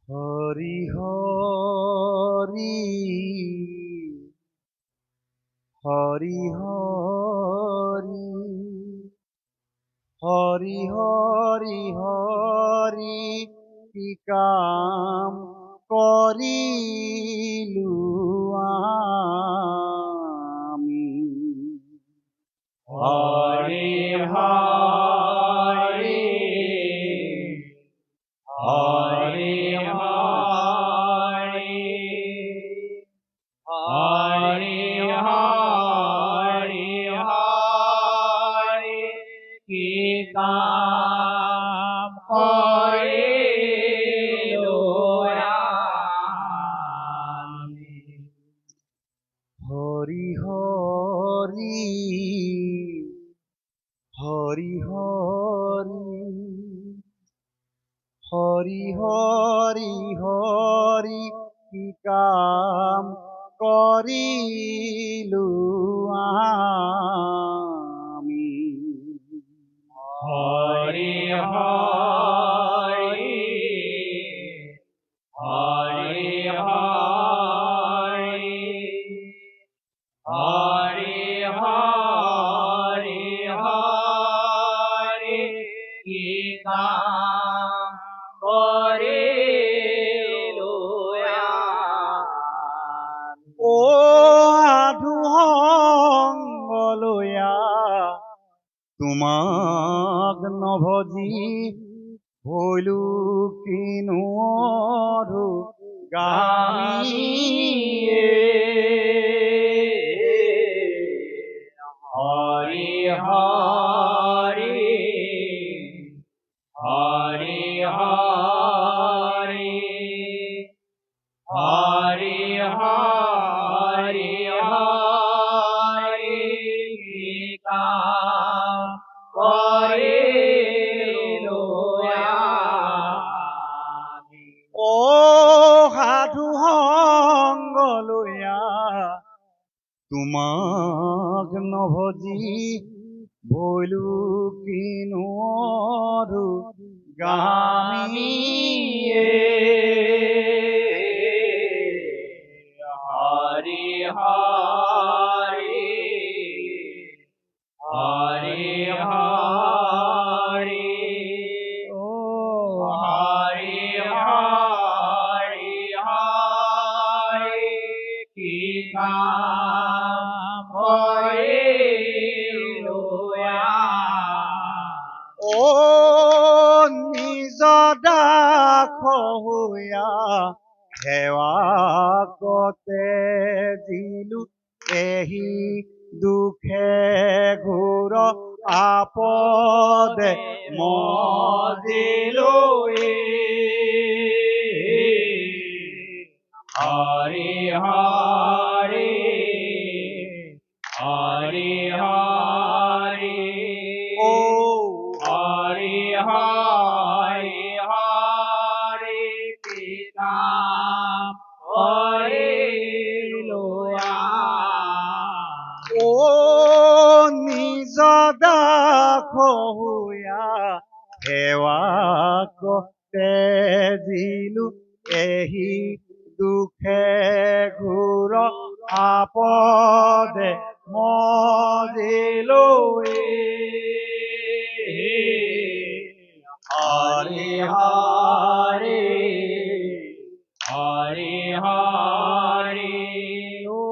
হরি হরি হরি হরি হরি হরি হরি কি কাম করিলু আমি হরি হরি হরি হরি হরি হরি হরি কি কাম করিলু আমি হরি হরি হরি হরি হরি হরি কি কাম করিলু আমি হরি হরি হরি হরি হরি হরি হরি কি কাম করিলু আমি ও সাধু সংগ লয়া তোমাক নভজি ভৈলু কিনো অধু গামীয়ে হরি হরি হরি হরি হরি হরি হরি কি কাম করিলু আমি ও সাধু সংগ লয়া তোমাক নভজি ভৈলু কিনো অধু গামীয়ে হরি হরি হরি হরি ও হরি হরি হরি কি কাম করিলু ও নিজ দাস হৈয়া সেৱা কতে দিলু এহি দুখে ঘোৰ আপদে মজিলো হৰি হৰি হৰি হৰি ও হৰি হৰি হৰি কি কাম কৰিলো ও নিজ দাস হৈয়া সেৱা কতে দিলু এহি দুখে ঘোৰ আপদে মজিলো হৰি হৰি হৰি হৰি ও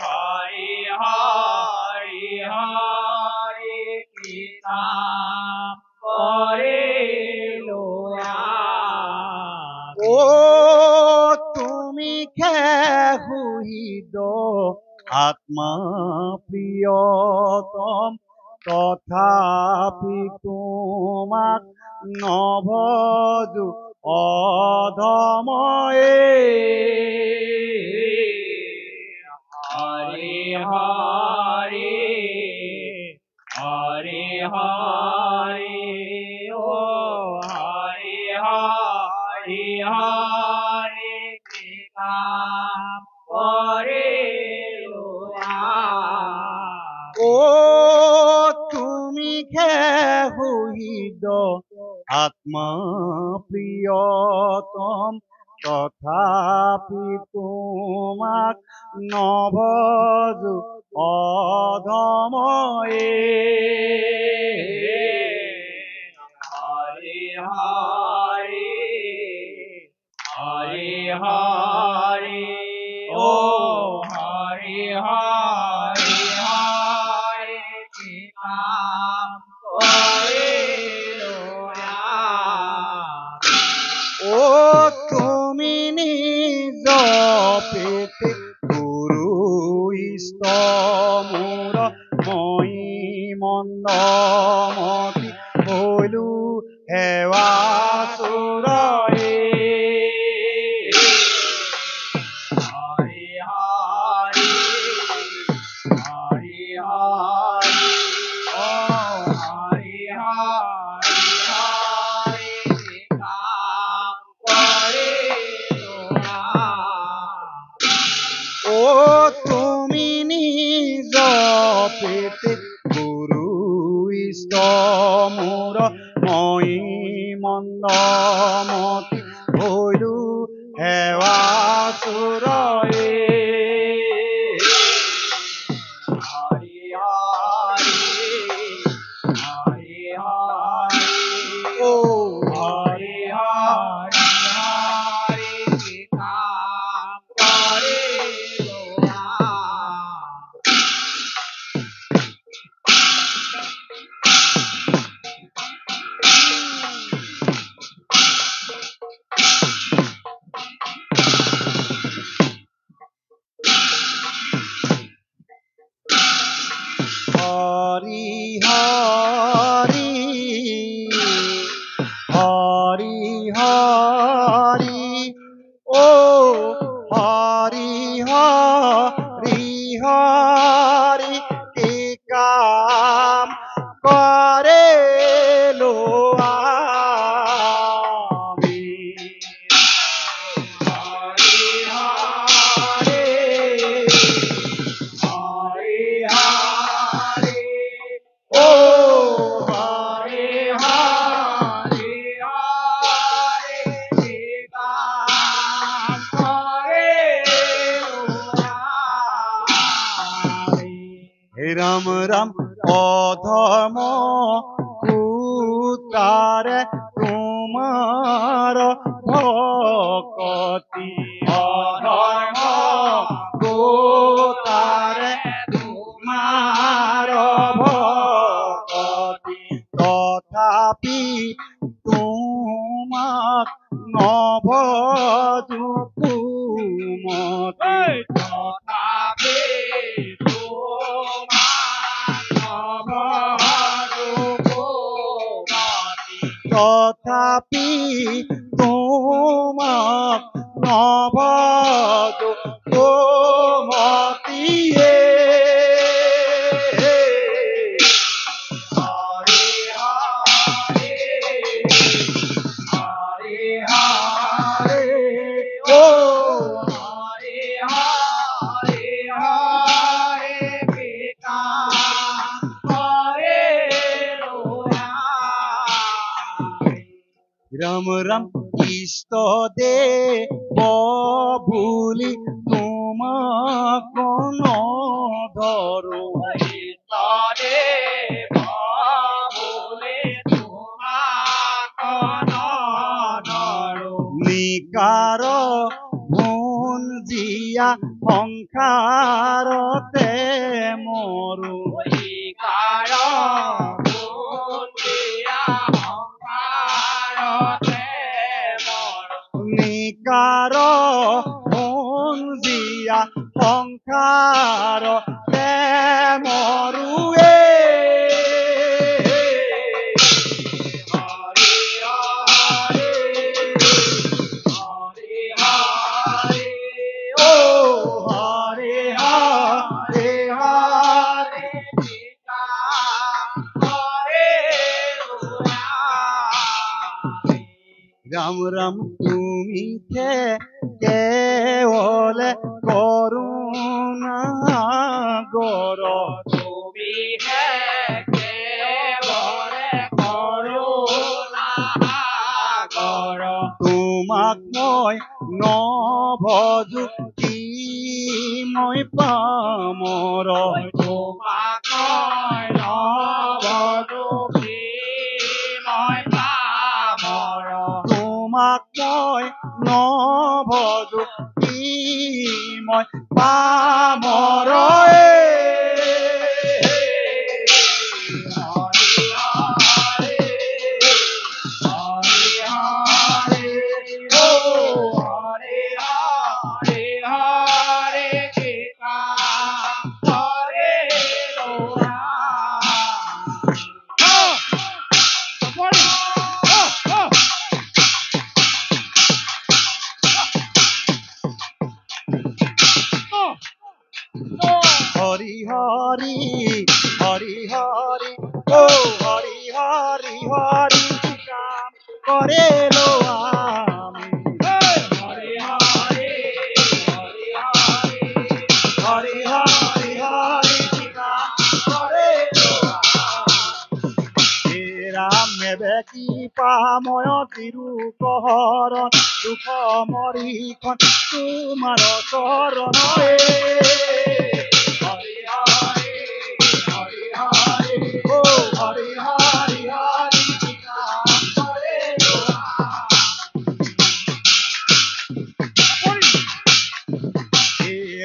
হৰি হৰি হৰি কি কাম কৰিলো ও তুমি খে হুহিদ আত্মা প্ৰিয়তম তথাপি তোমাক নভজু অধময়ে হৰি হৰি হৰি হৰি ও হৰি হৰি হৰি কি কাম কৰিলো ও তুমি খে হুহিদ আত্মা প্ৰিয়তম তথাপি তোমাক নভজো অধময়ে হৰি হৰি হৰি হৰি ও হৰি হৰি হৰি নাম কৰিলো ও তুমি নিজ পেতে গুৰু ইষ্ট মূৰ মই মন্দমতি হলু হেৱা সুৰয়ে হৰি হৰি হৰি হৰি ও হৰি হৰি হৰি নাম কৰিলো ও তুমি নিজ পেতে গুৰু ইষ্ট মূৰ মই মন্দমতি হলু হেৱা সুৰয়ে হৰি হৰি হৰি হৰি ও হৰি হৰি হৰি নাম কৰিলো হরি হরি হরি হরি ও হরি হরি হরি কি কাম করে লো আমি হরি হরি হরি হরি ও হরি হরি হরি নাম করে রাম রাম অধম কুতারে তোমার ভকতি অধর্ম কুতারে তোমার ভকতি তথাপি তোমাক নভজু কুমতি তথাপি তথাপি তোমাক নভজো কোমতিয়ে হরি হরি হরি হরি ও হরি হরি হরি পিতা করে রাম রাম ইষ্ট দে বুলি তোমাক ধরো তরে বলে তোমাক নৰো নিকাৰ ভোন জিয়া সংসাৰতে মৰো কাৰ বুদ্ধিয়া সংসাৰতে মৰ নিকাৰ ভোন জিয়া সংসাৰতে মৰোৱে হৰি হৰি হৰি হৰি ও হৰে হৰে হৰে পিতা হৰে ৰাম ৰাম তুমি কেৱলে কৰুণা গৰ তুমি হে কেৱলে কৰোণা সাগৰ তোমাক মই নভজো কি মই পামৰ তোমাক মই নভজো কি মই পামৰ তোমাক মই নভজো কি মই পামৰ হরি হরি হরি হরি ও হরি হরি হরি কাম করে লো আমি হরি হরি হরি হরি হরি হরি কাম করে লো রাম বেকি পাময় তিৰু কহৰণ দুখ মৰিখন তোমাৰ চৰণ ও হৰি হৰি হৰি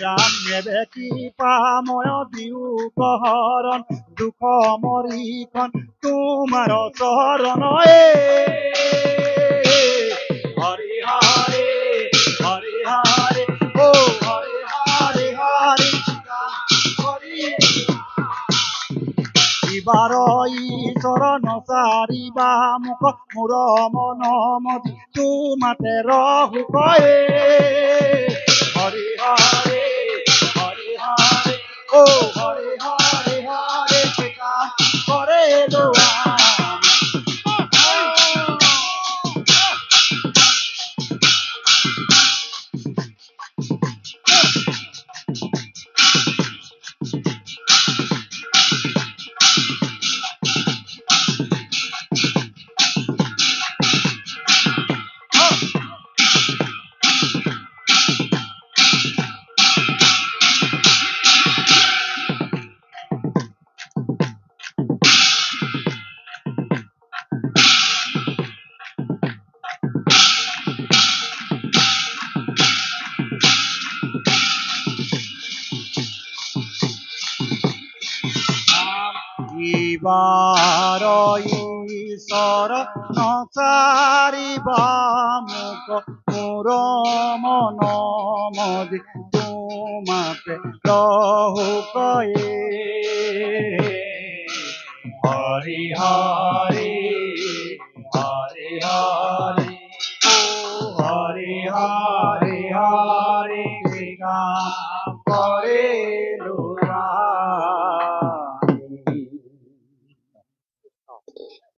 ৰাম বেকি পাময় দিও কহৰণ দুখ মৰিখন তোমাৰ চৰণ হৰি হৰি হৰি হৰি ও হৰি হৰি হৰি ইবাৰ চৰণ চাৰিবা মুখ মোৰ মন মতি তোমাতে ৰহু কয়ে হৰি হৰি হৰি হৰি ও হৰি হৰি হৰি কাম কৰে লোৱা ইবাৰ ঈশ্বৰ নচাৰিবা মুখ মোৰ মন মদি তোমাতে ৰহু কয়ে হৰি হৰি হৰি হৰি ও হৰি হৰি হৰি কাম কৰে